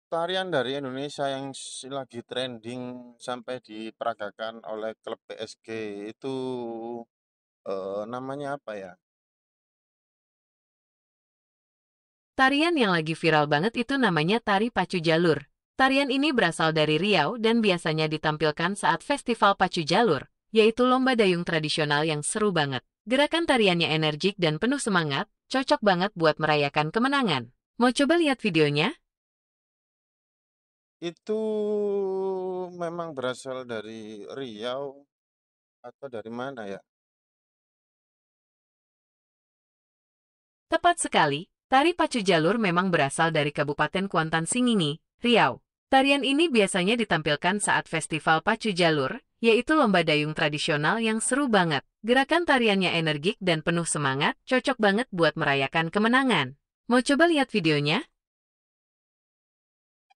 Tarian dari Indonesia yang lagi trending sampai diperagakan oleh klub PSG itu, namanya apa ya? Tarian yang lagi viral banget itu namanya tari pacu jalur. Tarian ini berasal dari Riau dan biasanya ditampilkan saat festival pacu jalur, yaitu lomba dayung tradisional yang seru banget. Gerakan tariannya energik dan penuh semangat, cocok banget buat merayakan kemenangan. Mau coba lihat videonya? Itu memang berasal dari Riau atau dari mana ya? Tepat sekali, tari pacu jalur memang berasal dari Kabupaten Kuantan Singingi, Riau. Tarian ini biasanya ditampilkan saat festival pacu jalur, yaitu lomba dayung tradisional yang seru banget. Gerakan tariannya energik dan penuh semangat, cocok banget buat merayakan kemenangan. Mau coba lihat videonya?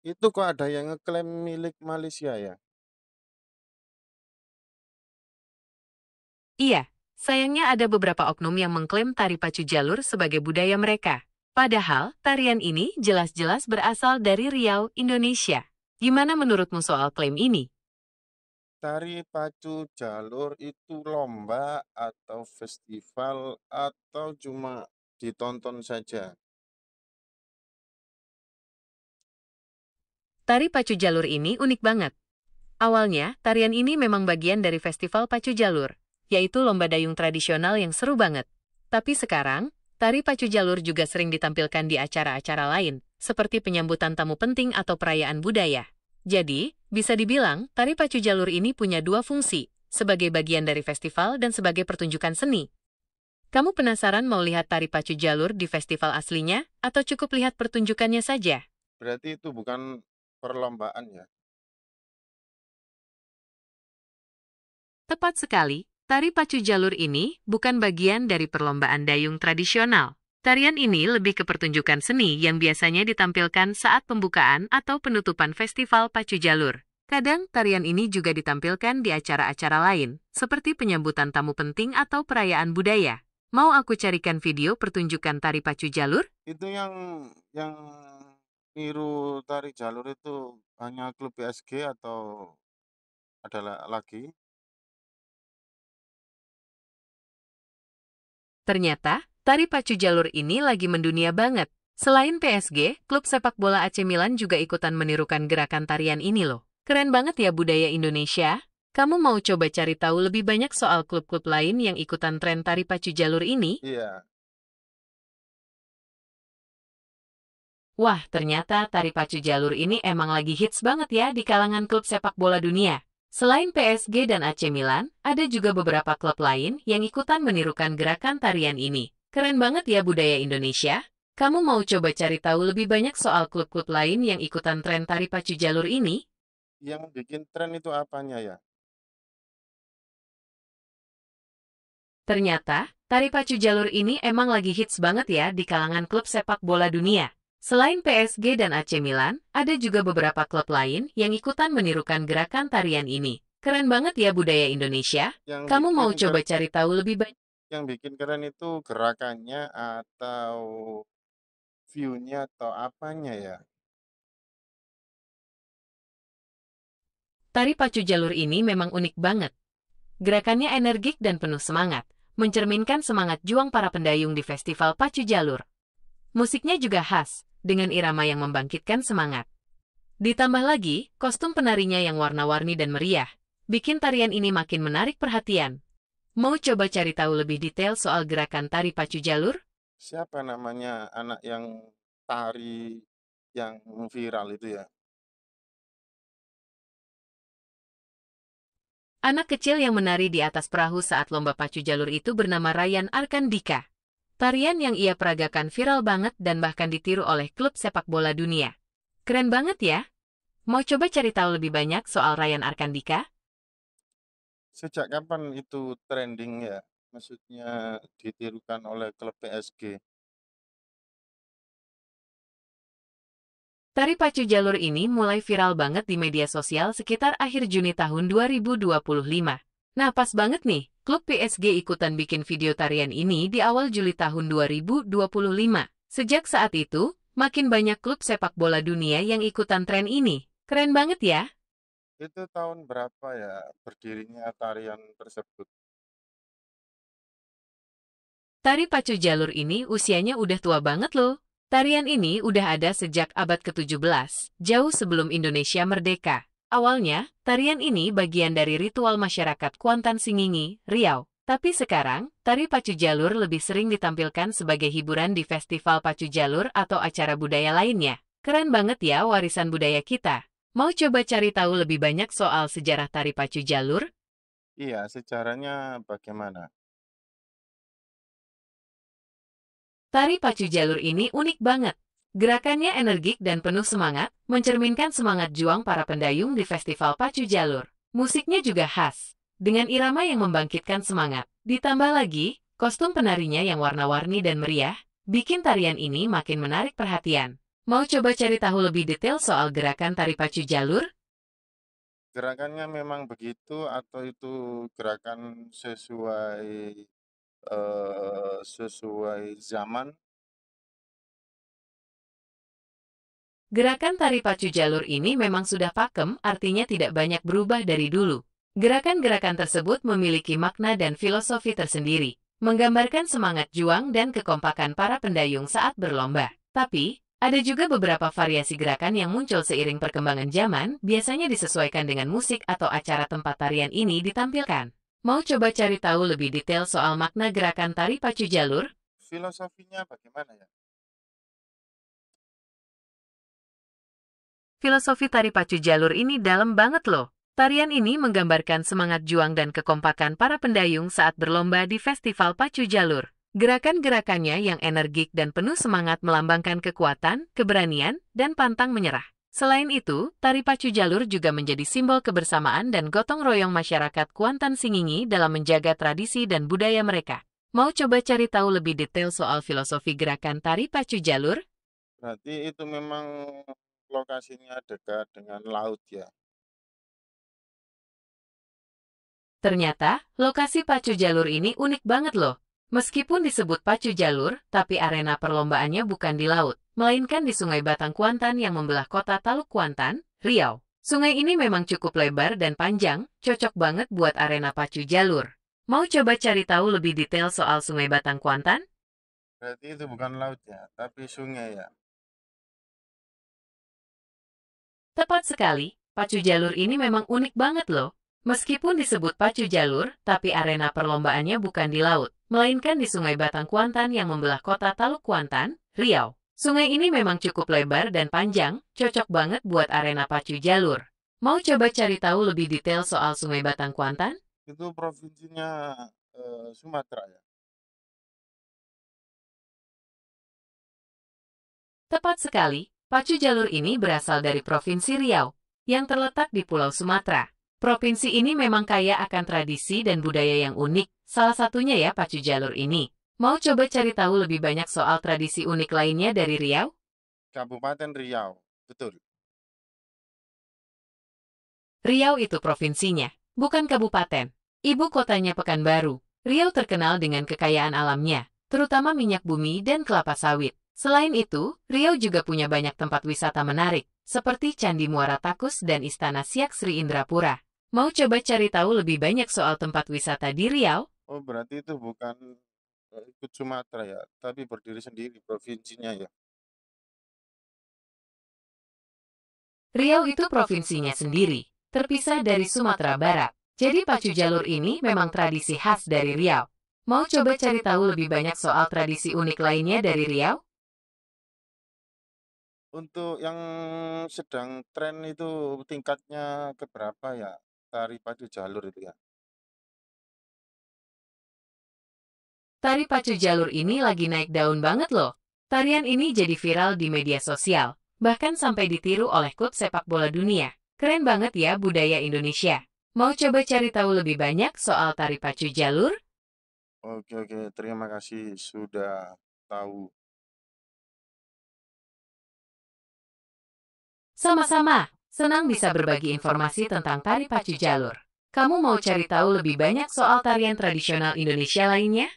Itu kok ada yang ngeklaim milik Malaysia ya? Iya, sayangnya ada beberapa oknum yang mengklaim tari pacu jalur sebagai budaya mereka. Padahal, tarian ini jelas-jelas berasal dari Riau, Indonesia. Gimana menurutmu soal klaim ini? Tari pacu jalur itu lomba atau festival atau cuma ditonton saja? Tari pacu jalur ini unik banget. Awalnya, tarian ini memang bagian dari festival pacu jalur, yaitu lomba dayung tradisional yang seru banget. Tapi sekarang, tari pacu jalur juga sering ditampilkan di acara-acara lain, seperti penyambutan tamu penting atau perayaan budaya. Jadi, bisa dibilang, tari pacu jalur ini punya dua fungsi, sebagai bagian dari festival dan sebagai pertunjukan seni. Kamu penasaran mau lihat tari pacu jalur di festival aslinya, atau cukup lihat pertunjukannya saja? Berarti itu bukan perlombaan ya? Tepat sekali, tari pacu jalur ini bukan bagian dari perlombaan dayung tradisional. Tarian ini lebih ke pertunjukan seni yang biasanya ditampilkan saat pembukaan atau penutupan festival pacu jalur. Kadang, tarian ini juga ditampilkan di acara-acara lain, seperti penyambutan tamu penting atau perayaan budaya. Mau aku carikan video pertunjukan tari pacu jalur? Itu yang niru tari jalur itu hanya klub PSG atau ada lagi? Ternyata, tari pacu jalur ini lagi mendunia banget. Selain PSG, klub sepak bola AC Milan juga ikutan menirukan gerakan tarian ini loh. Keren banget ya budaya Indonesia. Kamu mau coba cari tahu lebih banyak soal klub-klub lain yang ikutan tren tari pacu jalur ini? Iya, Wah, ternyata tari pacu jalur ini emang lagi hits banget ya di kalangan klub sepak bola dunia. Selain PSG dan AC Milan, ada juga beberapa klub lain yang ikutan menirukan gerakan tarian ini. Keren banget ya budaya Indonesia. Kamu mau coba cari tahu lebih banyak soal klub-klub lain yang ikutan tren tari pacu jalur ini? yang bikin tren itu apanya ya? Ternyata, tari pacu jalur ini emang lagi hits banget ya di kalangan klub sepak bola dunia. Selain PSG dan AC Milan, ada juga beberapa klub lain yang ikutan menirukan gerakan tarian ini. Keren banget ya budaya Indonesia. Yang Kamu bikin mau ker coba cari tahu lebih banyak? yang bikin keren itu gerakannya atau view-nya atau apanya ya? Tari pacu jalur ini memang unik banget. Gerakannya energik dan penuh semangat, mencerminkan semangat juang para pendayung di festival pacu jalur. Musiknya juga khas, dengan irama yang membangkitkan semangat. Ditambah lagi, kostum penarinya yang warna-warni dan meriah, bikin tarian ini makin menarik perhatian. Mau coba cari tahu lebih detail soal gerakan tari pacu jalur? Siapa namanya anak yang tari yang viral itu ya? Anak kecil yang menari di atas perahu saat lomba pacu jalur itu bernama Ryan Arkandika. Tarian yang ia peragakan viral banget dan bahkan ditiru oleh klub sepak bola dunia. Keren banget ya? Mau coba cari tahu lebih banyak soal Ryan Arkandika? Sejak kapan itu trending ya? Maksudnya ditirukan oleh klub PSG. Tari pacu jalur ini mulai viral banget di media sosial sekitar akhir Juni tahun 2025. Nah, pas banget nih, klub PSG ikutan bikin video tarian ini di awal Juli tahun 2025. Sejak saat itu, makin banyak klub sepak bola dunia yang ikutan tren ini. Keren banget ya. Itu tahun berapa ya berdirinya tarian tersebut? Tari pacu jalur ini usianya udah tua banget loh. Tarian ini udah ada sejak abad ke-17, jauh sebelum Indonesia merdeka. Awalnya, tarian ini bagian dari ritual masyarakat Kuantan Singingi, Riau. Tapi sekarang, tari pacu jalur lebih sering ditampilkan sebagai hiburan di festival pacu jalur atau acara budaya lainnya. Keren banget ya warisan budaya kita. Mau coba cari tahu lebih banyak soal sejarah tari pacu jalur? Iya, sejarahnya bagaimana? Tari pacu jalur ini unik banget. Gerakannya energik dan penuh semangat, mencerminkan semangat juang para pendayung di festival pacu jalur. Musiknya juga khas, dengan irama yang membangkitkan semangat. Ditambah lagi, kostum penarinya yang warna-warni dan meriah, bikin tarian ini makin menarik perhatian. Mau coba cari tahu lebih detail soal gerakan tari pacu jalur? Gerakannya memang begitu atau itu gerakan sesuai zaman? Gerakan tari pacu jalur ini memang sudah pakem, artinya tidak banyak berubah dari dulu. Gerakan-gerakan tersebut memiliki makna dan filosofi tersendiri, menggambarkan semangat juang dan kekompakan para pendayung saat berlomba. Tapi, ada juga beberapa variasi gerakan yang muncul seiring perkembangan zaman, biasanya disesuaikan dengan musik atau acara tempat tarian ini ditampilkan. Mau coba cari tahu lebih detail soal makna gerakan tari pacu jalur? Filosofinya bagaimana ya? Filosofi tari pacu jalur ini dalam banget loh. Tarian ini menggambarkan semangat juang dan kekompakan para pendayung saat berlomba di festival pacu jalur. Gerakan-gerakannya yang energik dan penuh semangat melambangkan kekuatan, keberanian, dan pantang menyerah. Selain itu, tari pacu jalur juga menjadi simbol kebersamaan dan gotong royong masyarakat Kuantan Singingi dalam menjaga tradisi dan budaya mereka. Mau coba cari tahu lebih detail soal filosofi gerakan tari pacu jalur? Berarti itu memang lokasinya dekat dengan laut ya. Ternyata, lokasi pacu jalur ini unik banget loh. Meskipun disebut pacu jalur, tapi arena perlombaannya bukan di laut, melainkan di Sungai Batang Kuantan yang membelah kota Taluk Kuantan, Riau. Sungai ini memang cukup lebar dan panjang, cocok banget buat arena pacu jalur. Mau coba cari tahu lebih detail soal Sungai Batang Kuantan? Berarti itu bukan laut ya, tapi sungai ya. Tepat sekali, pacu jalur ini memang unik banget loh. Meskipun disebut pacu jalur, tapi arena perlombaannya bukan di laut, melainkan di Sungai Batang Kuantan yang membelah kota Taluk Kuantan, Riau. Sungai ini memang cukup lebar dan panjang, cocok banget buat arena pacu jalur. Mau coba cari tahu lebih detail soal Sungai Batang Kuantan? Itu provinsinya Sumatera ya. Tepat sekali, pacu jalur ini berasal dari Provinsi Riau, yang terletak di Pulau Sumatera. Provinsi ini memang kaya akan tradisi dan budaya yang unik, salah satunya ya pacu jalur ini. Mau coba cari tahu lebih banyak soal tradisi unik lainnya dari Riau? Kabupaten Riau, betul. Riau itu provinsinya, bukan kabupaten. Ibu kotanya Pekanbaru. Riau terkenal dengan kekayaan alamnya, terutama minyak bumi dan kelapa sawit. Selain itu, Riau juga punya banyak tempat wisata menarik, seperti Candi Muara Takus dan Istana Siak Sri Indrapura. Mau coba cari tahu lebih banyak soal tempat wisata di Riau? Oh, berarti itu bukan ikut Sumatera ya, tapi berdiri sendiri provinsinya ya. Riau itu provinsinya sendiri, terpisah dari Sumatera Barat. Jadi pacu jalur ini memang tradisi khas dari Riau. Mau coba cari tahu lebih banyak soal tradisi unik lainnya dari Riau? Untuk yang sedang tren itu tingkatnya keberapa ya? Tari padu jalur itu ya. Tari pacu jalur ini lagi naik daun banget loh. Tarian ini jadi viral di media sosial, bahkan sampai ditiru oleh klub sepak bola dunia. Keren banget ya budaya Indonesia. Mau coba cari tahu lebih banyak soal tari pacu jalur? Oke, oke, terima kasih sudah tahu. Sama-sama, senang bisa berbagi informasi tentang tari pacu jalur. Kamu mau cari tahu lebih banyak soal tarian tradisional Indonesia lainnya?